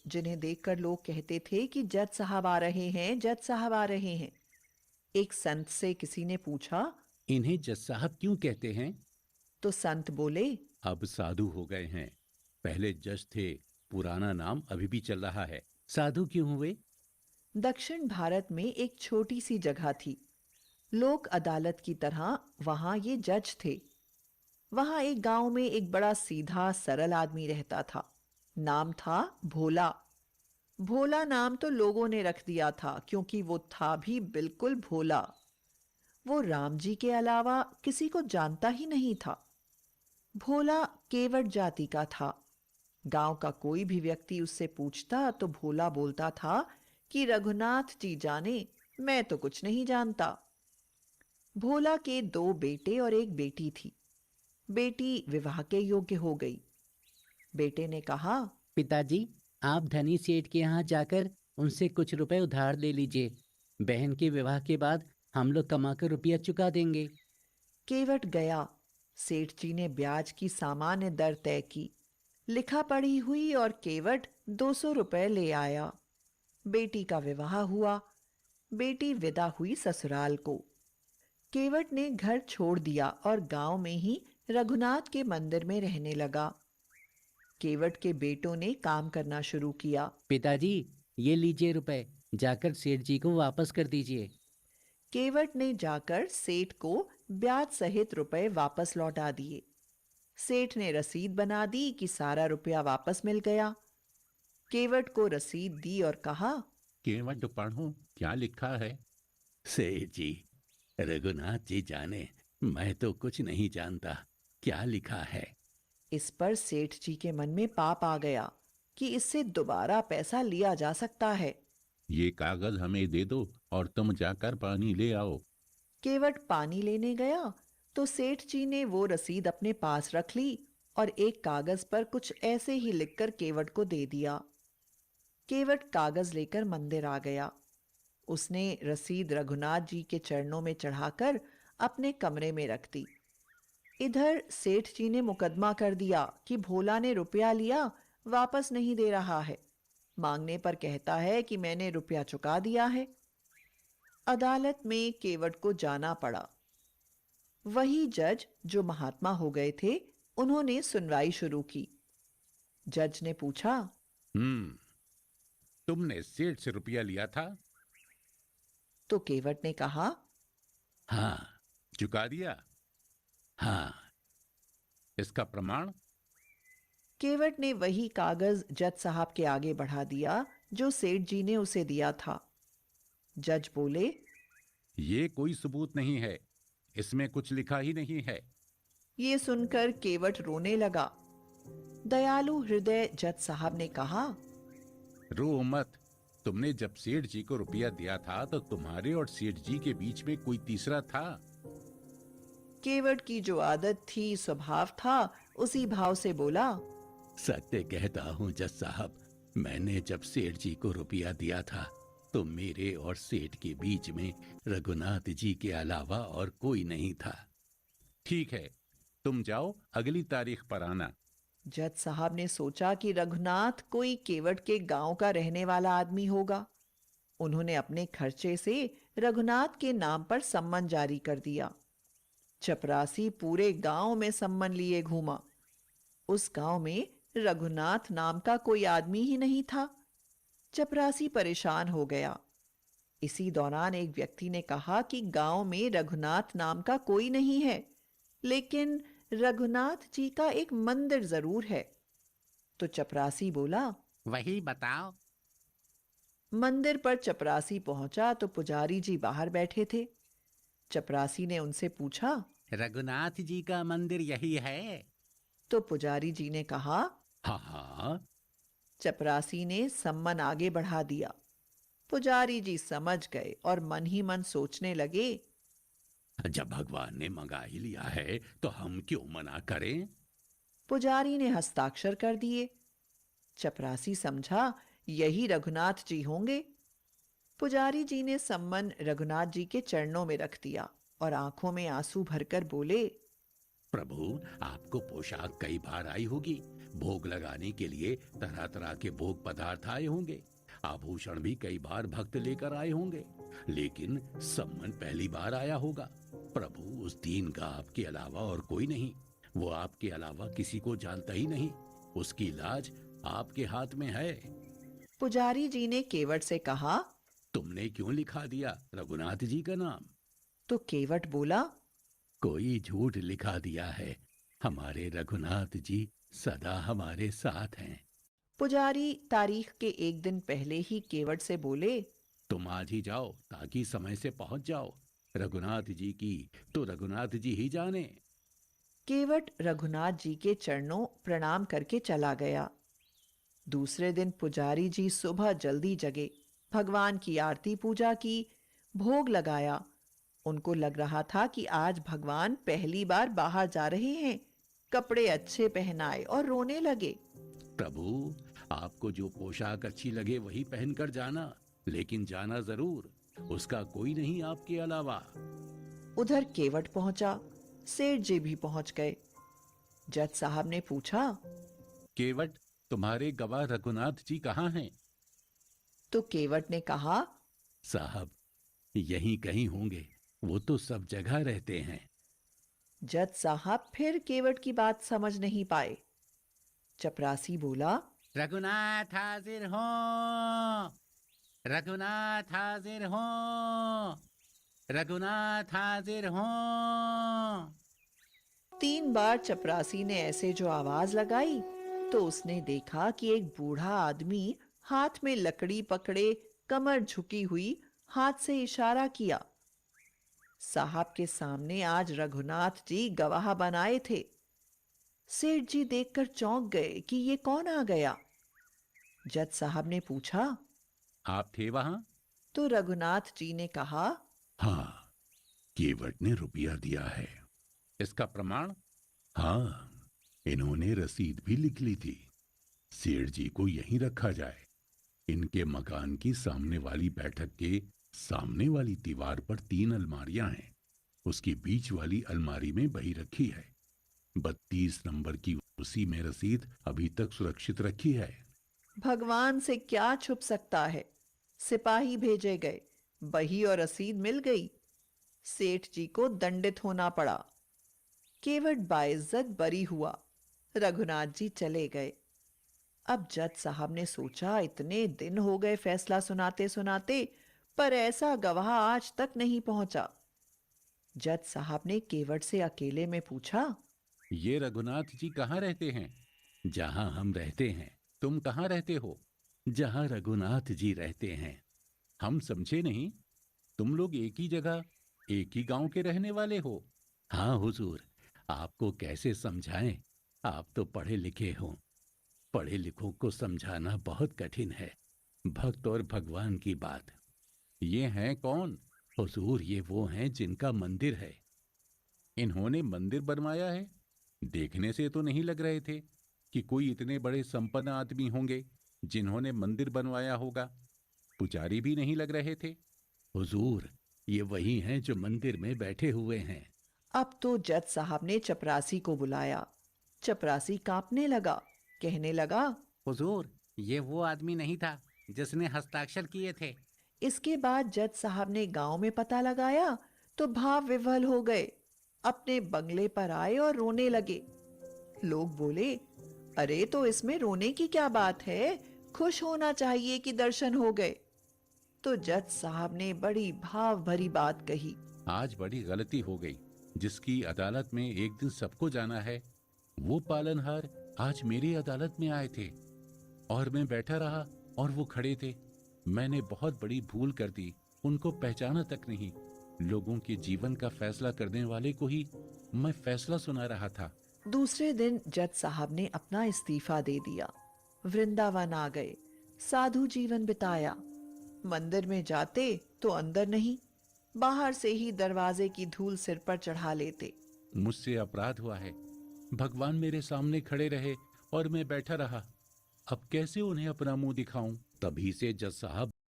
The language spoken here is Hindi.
जिन्हें देखकर लोग कहते थे कि जज साहब आ रहे हैं, जज साहब आ रहे हैं। एक संत से किसी ने पूछा, इन्हें जज साहब क्यों कहते हैं? तो संत बोले, अब साधु हो गए हैं, पहले जज थे, पुराना नाम अभी भी चल रहा है। साधु क्यों हुए? दक्षिण भारत में एक छोटी सी जगह थी, लोक अदालत की तरह। वहां ये जज थे। वहां एक गांव में एक बड़ा सीधा सरल आदमी रहता था। नाम था भोला। भोला नाम तो लोगों ने रख दिया था क्योंकि वो था भी बिल्कुल भोला। वो राम जी के अलावा किसी को जानता ही नहीं था। भोला केवट जाति का था। गांव का कोई भी व्यक्ति उससे पूछता तो भोला बोलता था कि रघुनाथ जी जाने, मैं तो कुछ नहीं जानता। भोला के दो बेटे और एक बेटी थी। बेटी विवाह के योग्य हो गई। बेटे ने कहा, पिताजी, आप धनी सेठ के यहाँ जाकर उनसे कुछ रुपए उधार ले लीजिए। बहन के विवाह के बाद हम लोग कमाकर रुपया चुका देंगे। केवट गया। सेठ जी ने ब्याज की सामान्य दर तय की, लिखा पढ़ी हुई, और केवट 200 रुपए ले आया। बेटी का विवाह हुआ। बेटी विदा हुई ससुराल को। केवट ने घर छोड़ दिया और गांव में ही रघुनाथ के मंदिर में रहने लगा। केवट के बेटों ने काम करना शुरू किया। पिताजी, ये लीजिए रुपए, जाकर सेठ जी को वापस कर दीजिए। केवट ने जाकर सेठ को ब्याज सहित रुपए वापस लौटा दिए। सेठ ने रसीद बना दी कि सारा रुपया वापस मिल गया। केवट को रसीद दी और कहा, केवट पढ़ो क्या लिखा है। सेठ जी, रघुनाथ जी जाने, मैं तो कुछ नहीं जानता, क्या लिखा है। इस पर सेठ जी के मन में पाप आ गया कि इससे दोबारा पैसा लिया जा सकता है। ये कागज हमें दे दो और तुम जाकर पानी ले आओ। केवट पानी लेने गया तो सेठ जी ने वो रसीद अपने पास रख ली और एक कागज पर कुछ ऐसे ही लिखकर केवट को दे दिया। केवट कागज लेकर मंदिर आ गया। उसने रसीद रघुनाथ जी के चरणों में चढ़ाकर अपने कमरे में रख दी। इधर सेठ जी ने मुकदमा कर दिया कि भोला ने रुपया लिया, वापस नहीं दे रहा है। मांगने पर कहता है कि मैंने रुपया चुका दिया है। अदालत में केवट को जाना पड़ा। वही जज जो महात्मा हो गए थे, उन्होंने सुनवाई शुरू की। जज ने पूछा, तुमने सेठ से रुपया लिया था? तो केवट ने कहा, हाँ। चुका दिया? हाँ। इसका प्रमाण? केवट ने वही कागज जज साहब के आगे बढ़ा दिया जो सेठ जी ने उसे दिया था। जज बोले, ये कोई सबूत नहीं है, इसमें कुछ लिखा ही नहीं है। ये सुनकर केवट रोने लगा। दयालु हृदय जज साहब ने कहा, रो मत। तुमने जब सेठ जी को रुपया दिया था तो तुम्हारे और सेठ जी के बीच में कोई तीसरा था। केवट की जो आदत थी, स्वभाव था, उसी भाव से बोला, सत्य कहता हूँ जज साहब, मैंने जब सेठ जी को रुपया दिया था तो मेरे और सेठ के बीच में रघुनाथ जी के अलावा और कोई नहीं था। ठीक है, तुम जाओ, अगली तारीख पर आना। जज साहब ने सोचा कि रघुनाथ कोई केवट के गांव का रहने वाला आदमी होगा। उन्होंने अपने खर्चे से रघुनाथ के नाम पर सम्मन जारी कर दिया। चपरासी पूरे गांव में सम्मन लिए घूमा। उस गांव में रघुनाथ नाम का कोई आदमी ही नहीं था। चपरासी परेशान हो गया। इसी दौरान एक व्यक्ति ने कहा कि गांव में रघुनाथ नाम का कोई नहीं है, लेकिन रघुनाथ जी का एक मंदिर जरूर है। तो चपरासी बोला, वही बताओ। मंदिर पर चपरासी पहुंचा तो पुजारी जी बाहर बैठे थे। चपरासी ने उनसे पूछा, रघुनाथ जी का मंदिर यही है? तो पुजारी जी ने कहा, हाँ हाँ। चपरासी ने सम्मन आगे बढ़ा दिया। पुजारी जी समझ गए और मन ही मन सोचने लगे, जब भगवान ने मंगा ही लिया है तो हम क्यों मना करें। पुजारी ने हस्ताक्षर कर दिए। चपरासी समझा यही रघुनाथ जी होंगे। पुजारी जी ने सम्मन रघुनाथ जी के चरणों में रख दिया और आंखों में आंसू भरकर बोले, प्रभु, आपको पोशाक कई बार आई होगी, भोग लगाने के लिए तरह तरह के भोग पदार्थ आए होंगे, आभूषण भी कई बार भक्त लेकर आए होंगे, लेकिन सम्मन पहली बार आया होगा। प्रभु, उस दीन का आपके अलावा और कोई नहीं। वो आपके अलावा किसी को जानता ही नहीं। उसकी लाज आपके हाथ में है। पुजारी जी ने केवट से कहा। तुमने क्यों लिखा दिया रघुनाथ जी का नाम? तो केवट बोला, कोई झूठ लिखा दिया है। हमारे रघुनाथ जी सदा हमारे साथ हैं। पुजारी तारीख के एक दिन पहले ही केवट से बोले, तुम आज ही जाओ ताकि समय से पहुंच जाओ। रघुनाथ जी की तो रघुनाथ जी ही जाने। केवट रघुनाथ जी के चरणों प्रणाम करके चला गया। दूसरे दिन पुजारी जी सुबह जल्दी जगे, भगवान की आरती पूजा की, भोग लगाया। उनको लग रहा था कि आज भगवान पहली बार बाहर जा रहे हैं। कपड़े अच्छे पहनाए और रोने लगे। प्रभु, आपको जो पोशाक अच्छी लगे वही पहनकर जाना, लेकिन जाना जरूर। उसका कोई नहीं आपके अलावा। उधर केवट पहुंचा, सेठ जी भी पहुंच गए। जज साहब ने पूछा, केवट, तुम्हारे गवाह रघुनाथ जी कहाँ हैं? तो केवट ने कहा, साहब, यहीं कहीं होंगे। वो तो सब जगह रहते हैं। जज साहब फिर केवट की बात समझ नहीं पाए। चपरासी बोला, रघुनाथ हाजिर हो, रघुनाथ हाजिर हो, रघुनाथ हाजिर हो। 3 बार चपरासी ने ऐसे जो आवाज लगाई तो उसने देखा कि एक बूढ़ा आदमी हाथ में लकड़ी पकड़े, कमर झुकी हुई, हाथ से इशारा किया। साहब के सामने आज रघुनाथ जी गवाह बनाए थे। सेठ जी देखकर चौंक गए कि ये कौन आ गया। जज साहब ने पूछा, आप थे वहां? तो रघुनाथ जी ने कहा, हाँ, केवट ने रुपया दिया है। इसका प्रमाण? हाँ, इन्होंने रसीद भी लिख ली थी। सेठ जी को यहीं रखा जाए। इनके मकान की सामने वाली बैठक के सामने वाली दीवार पर 3 अलमारियां हैं। उसकी बीच वाली अलमारी में बही रखी है। 32 नंबर की उसी में रसीद अभी तक सुरक्षित रखी है। भगवान से क्या छुप सकता है। सिपाही भेजे गए, बही और रसीद मिल गई। सेठ जी को दंडित होना पड़ा। केवट बाइज्जत बरी हुआ। रघुनाथ जी चले गए। अब जज साहब ने सोचा, इतने दिन हो गए फैसला सुनाते सुनाते, पर ऐसा गवाह आज तक नहीं पहुंचा। जज साहब ने केवट से अकेले में पूछा, ये रघुनाथ जी कहाँ रहते हैं? जहां हम रहते हैं। तुम कहाँ रहते हो? जहां रघुनाथ जी रहते हैं। हम समझे नहीं। तुम लोग एक ही जगह, एक ही गांव के रहने वाले हो? हाँ हुजूर, आपको कैसे समझाएं? आप तो पढ़े लिखे हो। पढ़े लिखों को समझाना बहुत कठिन है। भक्त और भगवान की बात। ये हैं कौन? हुजूर, ये वो हैं जिनका मंदिर है। इन्होंने मंदिर बनवाया है? देखने से तो नहीं लग रहे थे कि कोई इतने बड़े संपन्न आदमी होंगे जिन्होंने मंदिर बनवाया होगा। पुजारी भी नहीं लग रहे थे। हुजूर, ये वही हैं जो मंदिर में बैठे हुए हैं। अब तो जज साहब ने चपरासी को बुलाया। चपरासी कांपने लगा, कहने लगा, हुजूर, ये वो आदमी नहीं था जिसने हस्ताक्षर किए थे। इसके बाद जज साहब ने गांव में पता लगाया तो भाव विह्वल हो गए। अपने बंगले पर आए और रोने लगे। लोग बोले, अरे तो इसमें रोने की क्या बात है, खुश होना चाहिए कि दर्शन हो गए। तो जज साहब ने बड़ी भाव भरी बात कही। आज बड़ी गलती हो गई। जिसकी अदालत में एक दिन सबको जाना है, वो पालनहार आज मेरी अदालत में आए थे और मैं बैठा रहा और वो खड़े थे। मैंने बहुत बड़ी भूल कर दी। उनको पहचाना तक नहीं। लोगों के जीवन का फैसला करने वाले को ही मैं फैसला सुना रहा था। दूसरे दिन जज साहब ने अपना इस्तीफा दे दिया। वृंदावन आ गए, साधु जीवन बिताया। मंदिर में जाते तो अंदर नहीं, बाहर से ही दरवाजे की धूल सिर पर चढ़ा लेते। मुझसे अपराध हुआ है। भगवान मेरे सामने खड़े रहे और मैं बैठा रहा। अब कैसे उन्हें अपना मुंह दिखाऊं? तभी से जज साहब